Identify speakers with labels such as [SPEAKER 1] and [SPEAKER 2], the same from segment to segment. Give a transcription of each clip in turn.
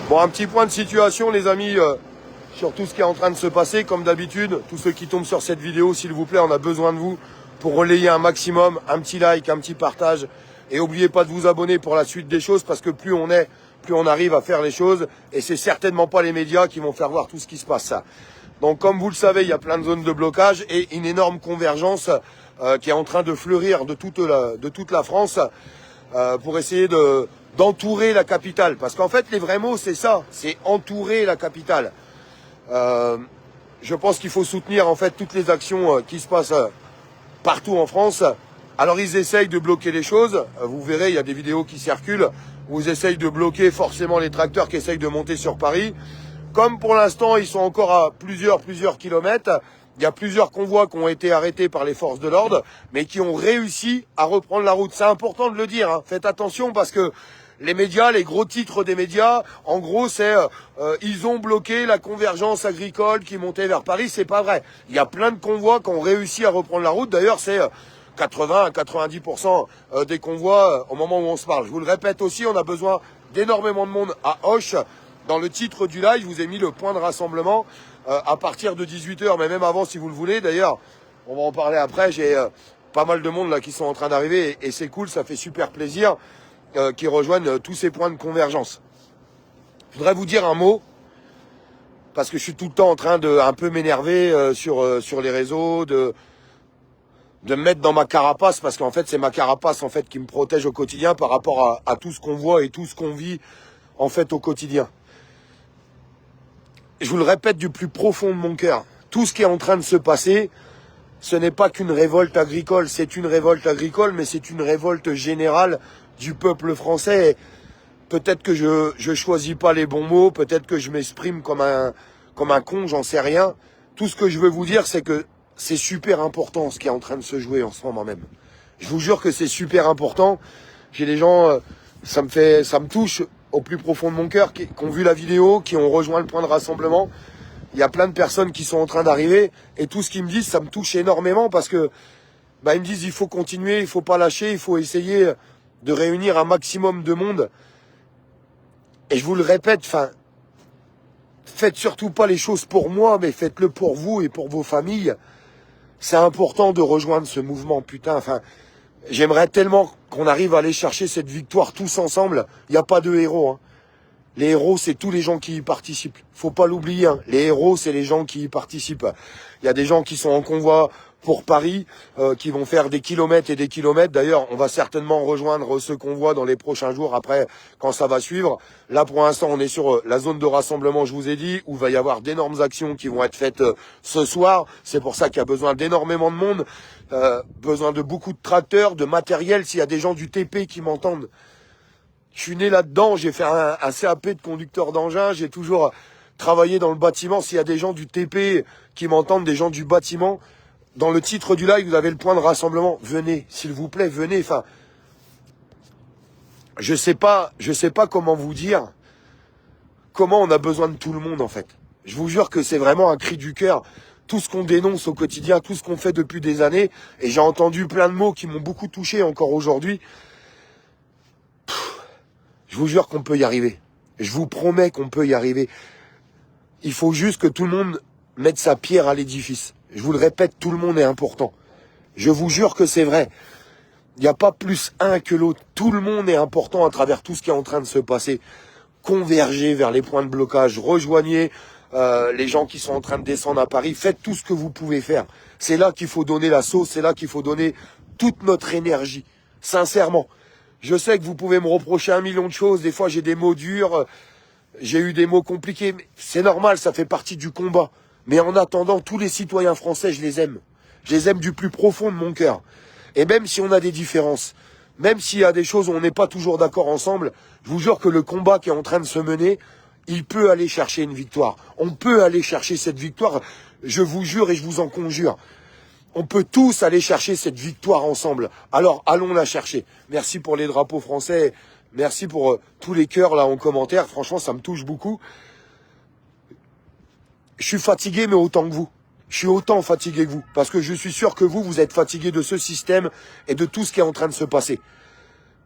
[SPEAKER 1] Bon, un petit point de situation, les amis, sur tout ce qui est en train de se passer. Comme d'habitude, tous ceux qui tombent sur cette vidéo, s'il vous plaît, on a besoin de vous pour relayer un maximum, un petit like, un petit partage. Et n'oubliez pas de vous abonner pour la suite des choses, parce que plus on est, plus on arrive à faire les choses. Et c'est certainement pas les médias qui vont faire voir tout ce qui se passe. Donc, comme vous le savez, il y a plein de zones de blocage et une énorme convergence qui est en train de fleurir de toute la France pour essayer d'entourer la capitale. Parce qu'en fait, les vrais mots, c'est ça, c'est entourer la capitale. Je pense qu'il faut soutenir en fait toutes les actions qui se passent partout en France. Alors ils essayent de bloquer les choses. Vous verrez, il y a des vidéos qui circulent où ils essayent de bloquer forcément les tracteurs qui essayent de monter sur Paris. Comme pour l'instant, ils sont encore à plusieurs kilomètres. Il y a plusieurs convois qui ont été arrêtés par les forces de l'ordre, mais qui ont réussi à reprendre la route. C'est important de le dire, hein. Faites attention parce que les médias, les gros titres des médias, en gros, c'est ils ont bloqué la convergence agricole qui montait vers Paris. C'est pas vrai. Il y a plein de convois qui ont réussi à reprendre la route. D'ailleurs, c'est 80 à 90% des convois au moment où on se parle. Je vous le répète aussi, on a besoin d'énormément de monde à Auch. Dans le titre du live, je vous ai mis le point de rassemblement à partir de 18h, mais même avant si vous le voulez. D'ailleurs, on va en parler après. J'ai pas mal de monde là qui sont en train d'arriver et c'est cool, ça fait super plaisir qu'ils rejoignent tous ces points de convergence. Je voudrais vous dire un mot, parce que je suis tout le temps en train de un peu m'énerver sur les réseaux, de me mettre dans ma carapace, parce qu'en fait c'est ma carapace en fait qui me protège au quotidien par rapport à tout ce qu'on voit et tout ce qu'on vit en fait au quotidien. Je vous le répète du plus profond de mon cœur, tout ce qui est en train de se passer, ce n'est pas qu'une révolte agricole, c'est une révolte agricole, mais c'est une révolte générale du peuple français. Peut-être que je choisis pas les bons mots, peut-être que je m'exprime comme un con, j'en sais rien. Tout ce que je veux vous dire, c'est que c'est super important ce qui est en train de se jouer en ce moment même. Je vous jure que c'est super important. J'ai des gens, ça me touche au plus profond de mon cœur, qui ont vu la vidéo, qui ont rejoint le point de rassemblement. Il y a plein de personnes qui sont en train d'arriver et tout ce qu'ils me disent, ça me touche énormément parce que ils me disent il faut continuer, il faut pas lâcher, il faut essayer de réunir un maximum de monde. Et je vous le répète, faites surtout pas les choses pour moi, mais faites-le pour vous et pour vos familles. C'est important de rejoindre ce mouvement, putain. J'aimerais tellement qu'on arrive à aller chercher cette victoire tous ensemble. Il n'y a pas de héros, hein. Les héros, c'est tous les gens qui y participent. Faut pas l'oublier, hein. Les héros, c'est les gens qui y participent. Il y a des gens qui sont en convoi pour Paris, qui vont faire des kilomètres et des kilomètres. D'ailleurs, on va certainement rejoindre ce convoi dans les prochains jours, après, quand ça va suivre. Là, pour l'instant, on est sur la zone de rassemblement, je vous ai dit, où il va y avoir d'énormes actions qui vont être faites ce soir. C'est pour ça qu'il y a besoin d'énormément de monde, besoin de beaucoup de tracteurs, de matériel. S'il y a des gens du TP qui m'entendent, je suis né là-dedans, j'ai fait un CAP de conducteur d'engin, j'ai toujours travaillé dans le bâtiment. S'il y a des gens du TP qui m'entendent, des gens du bâtiment, dans le titre du live, vous avez le point de rassemblement. Venez, s'il vous plaît, venez. Je sais pas comment vous dire, comment on a besoin de tout le monde en fait. Je vous jure que c'est vraiment un cri du cœur. Tout ce qu'on dénonce au quotidien, tout ce qu'on fait depuis des années, et j'ai entendu plein de mots qui m'ont beaucoup touché encore aujourd'hui. Je vous jure qu'on peut y arriver. Je vous promets qu'on peut y arriver. Il faut juste que tout le monde mette sa pierre à l'édifice. Je vous le répète, tout le monde est important. Je vous jure que c'est vrai. Il n'y a pas plus un que l'autre. Tout le monde est important à travers tout ce qui est en train de se passer. Convergez vers les points de blocage. Rejoignez les gens qui sont en train de descendre à Paris. Faites tout ce que vous pouvez faire. C'est là qu'il faut donner la sauce. C'est là qu'il faut donner toute notre énergie. Sincèrement. Je sais que vous pouvez me reprocher 1 million de choses. Des fois, j'ai des mots durs. J'ai eu des mots compliqués. Mais c'est normal, ça fait partie du combat. Mais en attendant, tous les citoyens français, je les aime. Je les aime du plus profond de mon cœur. Et même si on a des différences, même s'il y a des choses où on n'est pas toujours d'accord ensemble, je vous jure que le combat qui est en train de se mener, il peut aller chercher une victoire. On peut aller chercher cette victoire, je vous jure et je vous en conjure. On peut tous aller chercher cette victoire ensemble. Alors, allons la chercher. Merci pour les drapeaux français. Merci pour tous les cœurs là en commentaire. Franchement, ça me touche beaucoup. Je suis fatigué, mais autant que vous. Je suis autant fatigué que vous. Parce que je suis sûr que vous êtes fatigué de ce système et de tout ce qui est en train de se passer.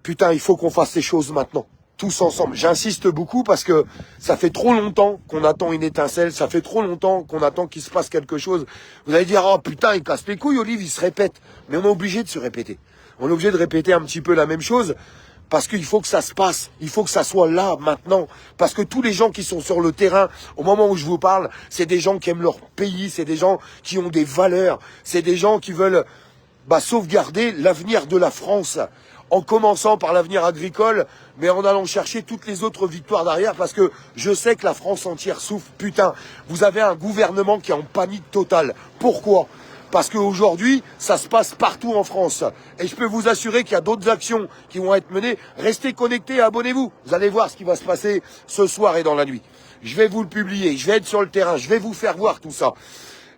[SPEAKER 1] Putain, il faut qu'on fasse ces choses maintenant. tous ensemble. J'insiste beaucoup parce que ça fait trop longtemps qu'on attend une étincelle, ça fait trop longtemps qu'on attend qu'il se passe quelque chose. Vous allez dire, oh putain, il casse les couilles, Olive, il se répète. Mais on est obligé de se répéter. On est obligé de répéter un petit peu la même chose parce qu'il faut que ça se passe. Il faut que ça soit là, maintenant. Parce que tous les gens qui sont sur le terrain, au moment où je vous parle, c'est des gens qui aiment leur pays, c'est des gens qui ont des valeurs, c'est des gens qui veulent sauvegarder l'avenir de la France, en commençant par l'avenir agricole, mais en allant chercher toutes les autres victoires derrière, parce que je sais que la France entière souffre. Putain, vous avez un gouvernement qui est en panique totale. Pourquoi ? Parce qu'aujourd'hui, ça se passe partout en France. Et je peux vous assurer qu'il y a d'autres actions qui vont être menées. Restez connectés et abonnez-vous. Vous allez voir ce qui va se passer ce soir et dans la nuit. Je vais vous le publier, je vais être sur le terrain, je vais vous faire voir tout ça.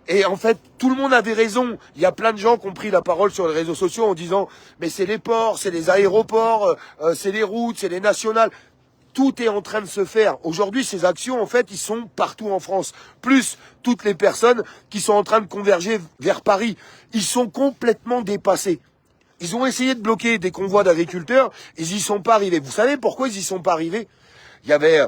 [SPEAKER 1] Et en fait, tout le monde avait raison. Il y a plein de gens qui ont pris la parole sur les réseaux sociaux en disant « Mais c'est les ports, c'est les aéroports, c'est les routes, c'est les nationales ». Tout est en train de se faire. Aujourd'hui, ces actions, en fait, ils sont partout en France. Plus toutes les personnes qui sont en train de converger vers Paris. Ils sont complètement dépassés. Ils ont essayé de bloquer des convois d'agriculteurs. Ils y sont pas arrivés. Vous savez pourquoi ils y sont pas arrivés? Il y avait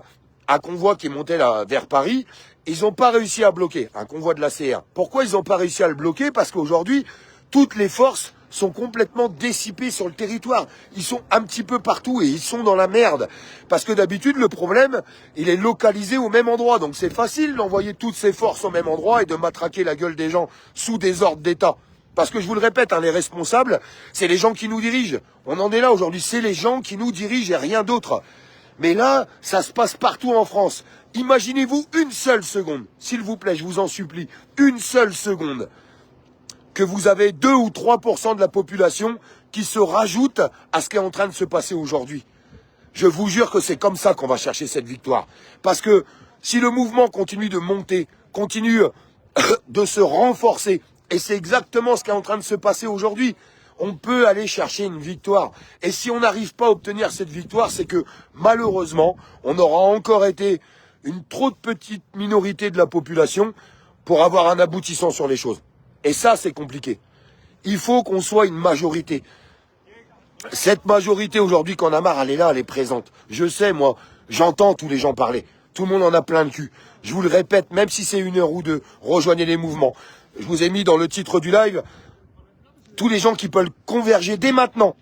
[SPEAKER 1] un convoi qui montait là, vers Paris. Ils n'ont pas réussi à bloquer. Un convoi de la CR. Pourquoi ils n'ont pas réussi à le bloquer? Parce qu'aujourd'hui, toutes les forces sont complètement dissipés sur le territoire. Ils sont un petit peu partout et ils sont dans la merde. Parce que d'habitude, le problème, il est localisé au même endroit. Donc c'est facile d'envoyer toutes ces forces au même endroit et de matraquer la gueule des gens sous des ordres d'État. Parce que je vous le répète, les responsables, c'est les gens qui nous dirigent. On en est là aujourd'hui, c'est les gens qui nous dirigent et rien d'autre. Mais là, ça se passe partout en France. Imaginez-vous une seule seconde, s'il vous plaît, je vous en supplie, une seule seconde, que vous avez 2 ou 3% de la population qui se rajoute à ce qui est en train de se passer aujourd'hui. Je vous jure que c'est comme ça qu'on va chercher cette victoire. Parce que si le mouvement continue de monter, continue de se renforcer, et c'est exactement ce qui est en train de se passer aujourd'hui, on peut aller chercher une victoire. Et si on n'arrive pas à obtenir cette victoire, c'est que malheureusement, on aura encore été une trop petite minorité de la population pour avoir un aboutissant sur les choses. Et ça, c'est compliqué. Il faut qu'on soit une majorité. Cette majorité, aujourd'hui, qu'on a marre, elle est là, elle est présente. Je sais, moi, j'entends tous les gens parler. Tout le monde en a plein le cul. Je vous le répète, même si c'est 1 heure ou 2, rejoignez les mouvements. Je vous ai mis dans le titre du live, tous les gens qui peuvent converger dès maintenant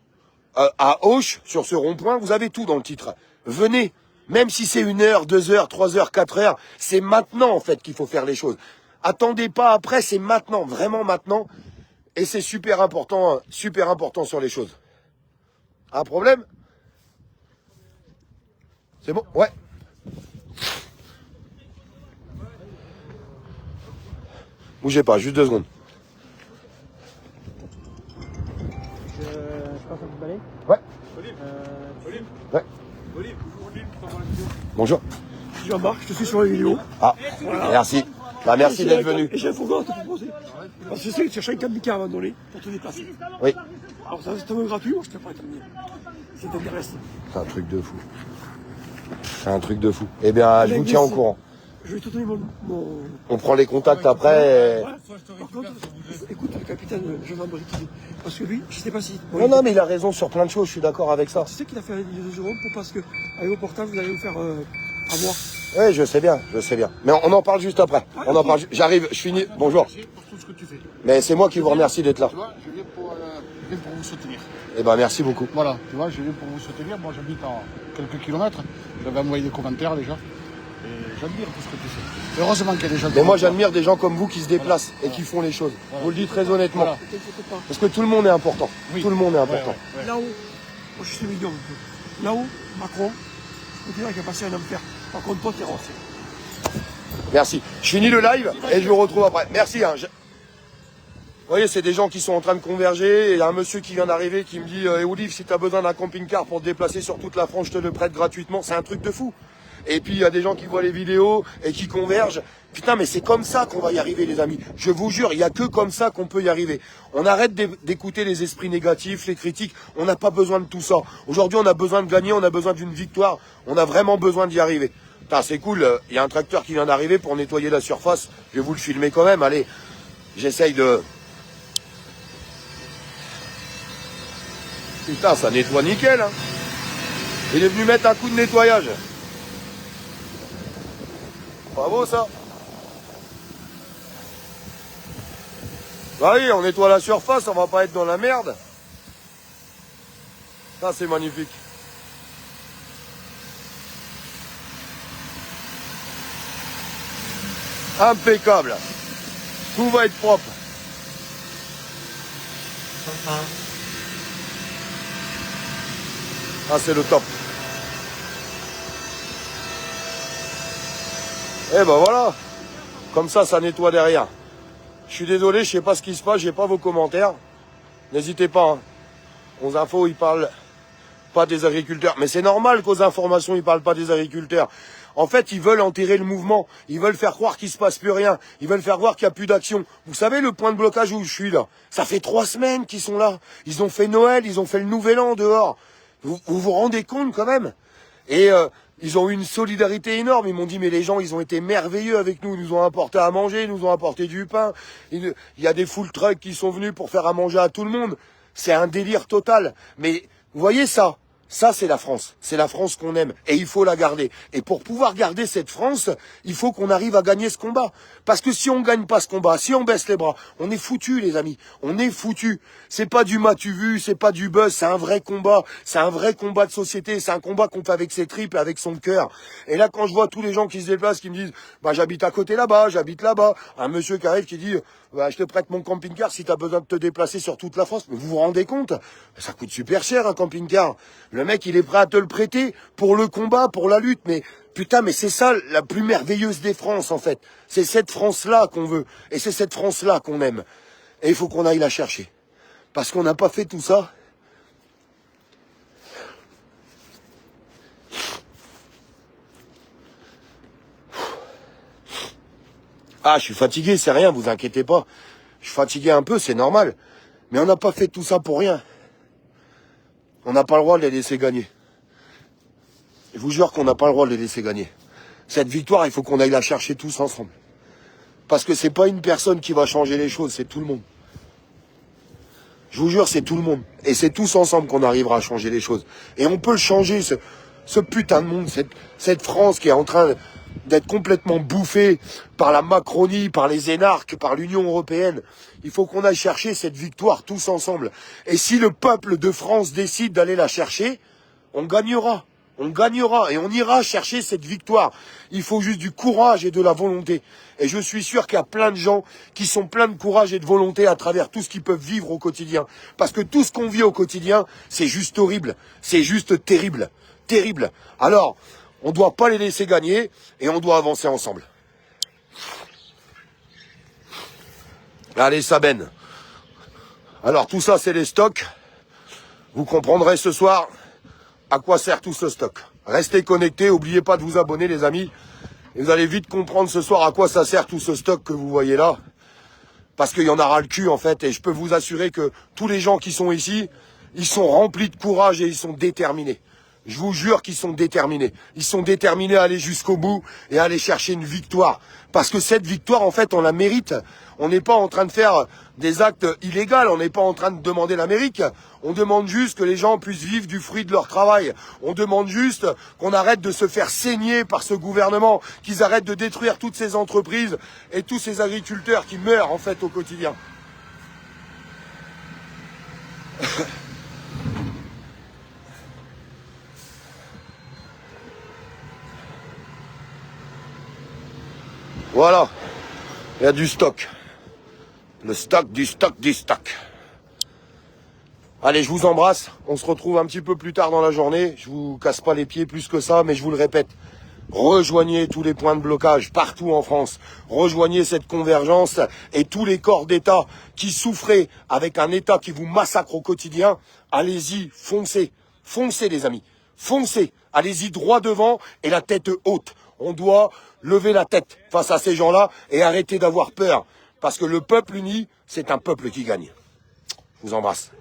[SPEAKER 1] à Auch, sur ce rond-point, vous avez tout dans le titre. Venez, même si c'est 1 heure, 2 heures, 3 heures, 4 heures, c'est maintenant, en fait, qu'il faut faire les choses. Attendez pas après, c'est maintenant, vraiment maintenant. Et c'est super important sur les choses. Un problème? C'est bon? Ouais. Bougez pas, juste 2 secondes.
[SPEAKER 2] Je passe un petit balai.
[SPEAKER 1] Ouais.
[SPEAKER 2] Olive.
[SPEAKER 1] Ouais.
[SPEAKER 2] Olive, pour voir la vidéo.
[SPEAKER 1] Bonjour.
[SPEAKER 2] Jean-Marc, je te suis sur la vidéo.
[SPEAKER 1] Ah, merci. Merci d'être venu.
[SPEAKER 2] Et j'ai un fourgon à te proposer. Parce que je sais que tu cherches un camping-car à un moment donné pour te déplacer.
[SPEAKER 1] Oui.
[SPEAKER 2] Alors ça, c'est un gratuit, moi je te ferai terminer. Si ça t'intéresse.
[SPEAKER 1] C'est un truc de fou. C'est un truc de fou. Eh bien, je vous tiens au courant.
[SPEAKER 2] Je vais te donner mon...
[SPEAKER 1] On prend les contacts après.
[SPEAKER 2] Ouais. Par contre, écoute le capitaine Jean-Marc Briquet. Parce que lui, je sais pas si...
[SPEAKER 1] Non, mais il a raison sur plein de choses, je suis d'accord avec ça.
[SPEAKER 2] Tu sais qu'il a fait un vidéo de Jérôme pour parce que avec vos portables, vous allez vous faire avoir.
[SPEAKER 1] Oui, je sais bien. Mais on en parle juste après. On en parle. J'arrive, je finis. Bonjour.
[SPEAKER 3] Pour tout ce que tu fais.
[SPEAKER 1] Mais c'est moi qui vous remercie d'être là.
[SPEAKER 3] Tu vois, je viens pour vous soutenir.
[SPEAKER 1] Eh ben, merci beaucoup.
[SPEAKER 3] Voilà, tu vois, je viens pour vous soutenir. Moi, j'habite à quelques kilomètres. J'avais envoyé des commentaires déjà. Et j'admire tout ce que tu fais. Heureusement qu'il y a des gens.
[SPEAKER 1] Mais moi, j'admire des gens comme vous qui se déplacent et qui font les choses. Je vous le dis très honnêtement.
[SPEAKER 3] Voilà.
[SPEAKER 1] Parce que tout le monde est important.
[SPEAKER 3] Oui.
[SPEAKER 1] Tout le monde est important.
[SPEAKER 3] Ouais.
[SPEAKER 2] Là-haut, moi je suis million un peu. Là-haut, Macron, je peux dire qu'il a passé un enfer. Par contre, toi, t'es rossé.
[SPEAKER 1] Merci. Je finis le live et je vous retrouve après. Merci. Vous voyez, c'est des gens qui sont en train de converger. Et il y a un monsieur qui vient d'arriver qui me dit Olive, si tu as besoin d'un camping-car pour te déplacer sur toute la France, je te le prête gratuitement. C'est un truc de fou. Et puis il y a des gens qui voient les vidéos et qui convergent. Putain, mais c'est comme ça qu'on va y arriver, les amis. Je vous jure, il n'y a que comme ça qu'on peut y arriver. On arrête d'écouter les esprits négatifs, les critiques. On n'a pas besoin de tout ça. Aujourd'hui, on a besoin de gagner, on a besoin d'une victoire. On a vraiment besoin d'y arriver. Putain, c'est cool. Il y a un tracteur qui vient d'arriver pour nettoyer la surface. Je vais vous le filmer quand même. Allez, j'essaye de... Putain, ça nettoie nickel, hein. Il est venu mettre un coup de nettoyage. Bravo ça. Bah oui, on nettoie la surface, on va pas être dans la merde. Ça c'est magnifique. Impeccable. Tout va être propre. Ah, c'est le top. Et ben voilà. Comme ça nettoie derrière. Je suis désolé, je sais pas ce qui se passe, j'ai pas vos commentaires. N'hésitez pas. Hein. Aux infos, ils parlent pas des agriculteurs. Mais c'est normal qu'aux informations, ils parlent pas des agriculteurs. En fait, ils veulent enterrer le mouvement. Ils veulent faire croire qu'il se passe plus rien. Ils veulent faire croire qu'il n'y a plus d'action. Vous savez, le point de blocage où je suis là, ça fait 3 semaines qu'ils sont là. Ils ont fait Noël, ils ont fait le Nouvel An dehors. Vous rendez compte quand même? Et ils ont eu une solidarité énorme. Ils m'ont dit, mais les gens, ils ont été merveilleux avec nous. Ils nous ont apporté à manger, ils nous ont apporté du pain. Il y a des food trucks qui sont venus pour faire à manger à tout le monde. C'est un délire total. Mais vous voyez ça? Ça, c'est la France. C'est la France qu'on aime. Et il faut la garder. Et pour pouvoir garder cette France, il faut qu'on arrive à gagner ce combat. Parce que si on gagne pas ce combat, si on baisse les bras, on est foutus, les amis. On est foutus. C'est pas du m'as-tu vu, c'est pas du buzz, c'est un vrai combat. C'est un vrai combat de société. C'est un combat qu'on fait avec ses tripes et avec son cœur. Et là, quand je vois tous les gens qui se déplacent, qui me disent, bah, j'habite à côté là-bas, j'habite là-bas. Un monsieur qui arrive qui dit, bah, je te prête mon camping-car si tu as besoin de te déplacer sur toute la France. Mais vous vous rendez compte? Ça coûte super cher, un camping-car. Le mec, il est prêt à te le prêter pour le combat, pour la lutte. Mais putain, mais c'est ça la plus merveilleuse des France, en fait. C'est cette France-là qu'on veut. Et c'est cette France-là qu'on aime. Et il faut qu'on aille la chercher. Parce qu'on n'a pas fait tout ça. Ah, je suis fatigué, c'est rien, vous inquiétez pas. Je suis fatigué un peu, c'est normal. Mais on n'a pas fait tout ça pour rien. On n'a pas le droit de les laisser gagner. Je vous jure qu'on n'a pas le droit de les laisser gagner. Cette victoire, il faut qu'on aille la chercher tous ensemble. Parce que c'est pas une personne qui va changer les choses, c'est tout le monde. Je vous jure, c'est tout le monde. Et c'est tous ensemble qu'on arrivera à changer les choses. Et on peut le changer, ce putain de monde, cette France qui est en train d'être complètement bouffée par la Macronie, par les énarques, par l'Union européenne. Il faut qu'on aille chercher cette victoire tous ensemble. Et si le peuple de France décide d'aller la chercher, on gagnera. On gagnera et on ira chercher cette victoire. Il faut juste du courage et de la volonté. Et je suis sûr qu'il y a plein de gens qui sont pleins de courage et de volonté à travers tout ce qu'ils peuvent vivre au quotidien. Parce que tout ce qu'on vit au quotidien, c'est juste horrible. C'est juste terrible. Terrible. Alors, on ne doit pas les laisser gagner et on doit avancer ensemble. Allez, Sabine. Alors, tout ça, c'est les stocks. Vous comprendrez ce soir à quoi sert tout ce stock. Restez connectés, n'oubliez pas de vous abonner, les amis. Et vous allez vite comprendre ce soir à quoi ça sert tout ce stock que vous voyez là. Parce qu'il y en aura le cul, en fait. Et je peux vous assurer que tous les gens qui sont ici, ils sont remplis de courage et ils sont déterminés. Je vous jure qu'ils sont déterminés. Ils sont déterminés à aller jusqu'au bout et à aller chercher une victoire. Parce que cette victoire, en fait, on la mérite. On n'est pas en train de faire des actes illégaux. On n'est pas en train de demander l'Amérique. On demande juste que les gens puissent vivre du fruit de leur travail. On demande juste qu'on arrête de se faire saigner par ce gouvernement, qu'ils arrêtent de détruire toutes ces entreprises et tous ces agriculteurs qui meurent, en fait, au quotidien. Voilà, il y a du stock. Le stock, du stock, du stock. Allez, je vous embrasse. On se retrouve un petit peu plus tard dans la journée. Je vous casse pas les pieds plus que ça, mais je vous le répète. Rejoignez tous les points de blocage partout en France. Rejoignez cette convergence et tous les corps d'État qui souffraient avec un État qui vous massacre au quotidien. Allez-y, foncez. Foncez, les amis. Foncez. Allez-y droit devant et la tête haute. On doit lever la tête face à ces gens-là et arrêter d'avoir peur. Parce que le peuple uni, c'est un peuple qui gagne. Je vous embrasse.